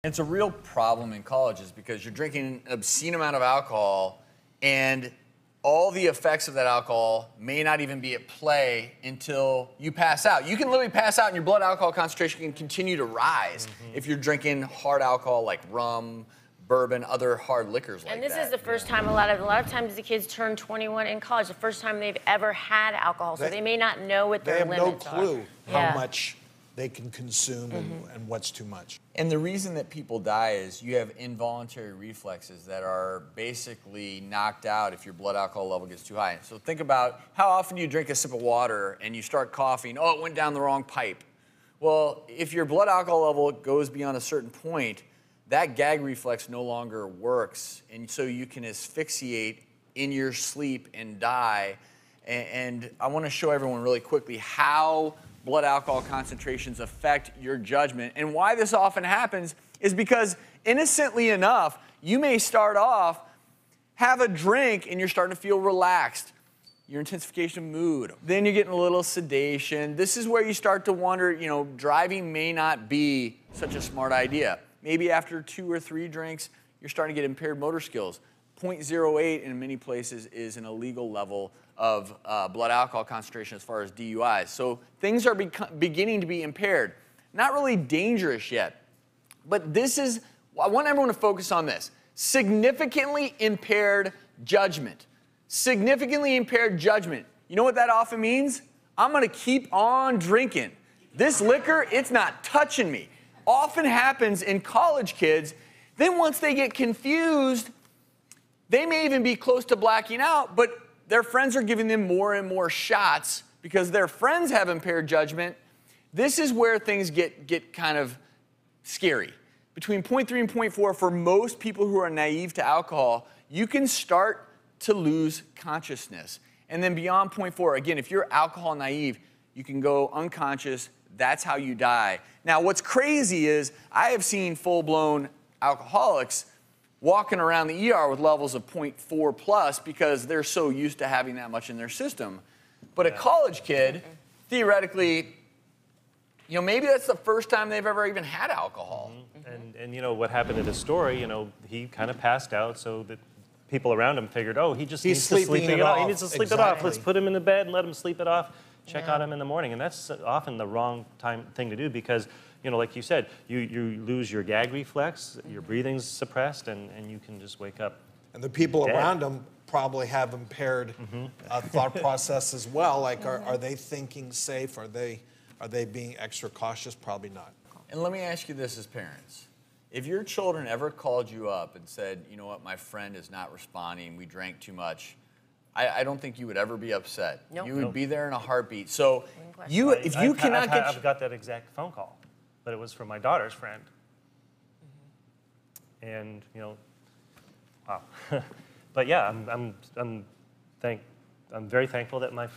It's a real problem in colleges because you're drinking an obscene amount of alcohol and all the effects of that alcohol may not even be at play until you pass out. You can literally pass out and your blood alcohol concentration can continue to rise if you're drinking hard alcohol like rum, bourbon, other hard liquors like that. And this is the first time a lot of times the kids turn 21 in college, the first time they've ever had alcohol, so they may not know what their limits are. They have no clue how much they can consume and what's too much. And the reason that people die is you have involuntary reflexes that are basically knocked out if your blood alcohol level gets too high. So think about how often you drink a sip of water and you start coughing, oh, it went down the wrong pipe. Well, if your blood alcohol level goes beyond a certain point, that gag reflex no longer works, and so you can asphyxiate in your sleep and die. And I want to show everyone really quickly how blood alcohol concentrations affect your judgment. And why this often happens is because, innocently enough, you may start off, have a drink, and you're starting to feel relaxed. Your intensification of mood. Then you're getting a little sedation. This is where you start to wonder, you know, driving may not be such a smart idea. Maybe after 2 or 3 drinks, you're starting to get impaired motor skills. 0.08 in many places is an illegal level of blood alcohol concentration as far as DUIs. So things are beginning to be impaired. Not really dangerous yet, but this is, I want everyone to focus on this. Significantly impaired judgment. Significantly impaired judgment. You know what that often means? I'm gonna keep on drinking. This liquor, it's not touching me. Often happens in college kids. Then once they get confused, they may even be close to blacking out, but their friends are giving them more and more shots because their friends have impaired judgment. This is where things get kind of scary. Between 0.3 and 0.4, for most people who are naive to alcohol, you can start to lose consciousness. And then beyond 0.4, again, if you're alcohol naive, you can go unconscious. That's how you die. Now, what's crazy is I have seen full-blown alcoholics walking around the ER with levels of 0.4 plus because they're so used to having that much in their system. But a college kid, theoretically, you know, maybe that's the first time they've ever even had alcohol. And you know, what happened in his story, you know, he kind of passed out, so that people around him figured, oh, he just needs to sleep it off. He needs to sleep it off. Let's put him in the bed and let him sleep it off. Check on him in the morning. And that's often the wrong thing to do because, you know, like you said, you lose your gag reflex, your breathing's suppressed, and you can just wake up. And the people dead. around them probably have impaired thought process as well. Like, are they thinking safe? Are they being extra cautious? Probably not. And let me ask you this as parents. If your children ever called you up and said, you know what, my friend is not responding, we drank too much, I don't think you would ever be upset. Nope. You would be there in a heartbeat. So if you cannot get... I've got that exact phone call, but it was from my daughter's friend. And, you know, wow. But yeah, I'm very thankful that my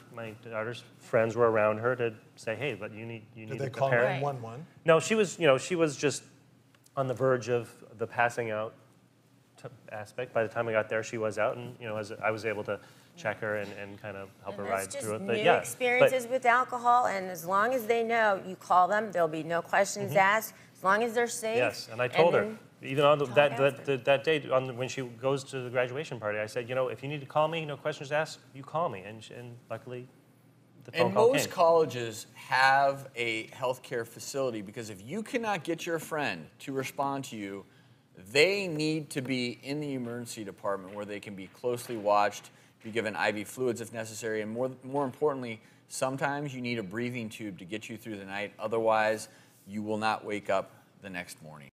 daughter's friends were around her to say, hey, but you need to Did they call prepare. 911? No, she was just on the verge of the passing out aspect. By the time I got there, she was out, and you know, I was able to check her and kind of help her ride through it. But yeah, experiences with alcohol, and as long as they know, you call them. There'll be no questions asked. As long as they're safe. Yes, and I told her. Even on that day, when she goes to the graduation party, I said, you know, if you need to call me, no questions asked, you call me. And luckily, the phone call came. And most colleges have a healthcare facility because if you cannot get your friend to respond to you, they need to be in the emergency department where they can be closely watched, be given IV fluids if necessary, and more importantly, sometimes you need a breathing tube to get you through the night. Otherwise, you will not wake up the next morning.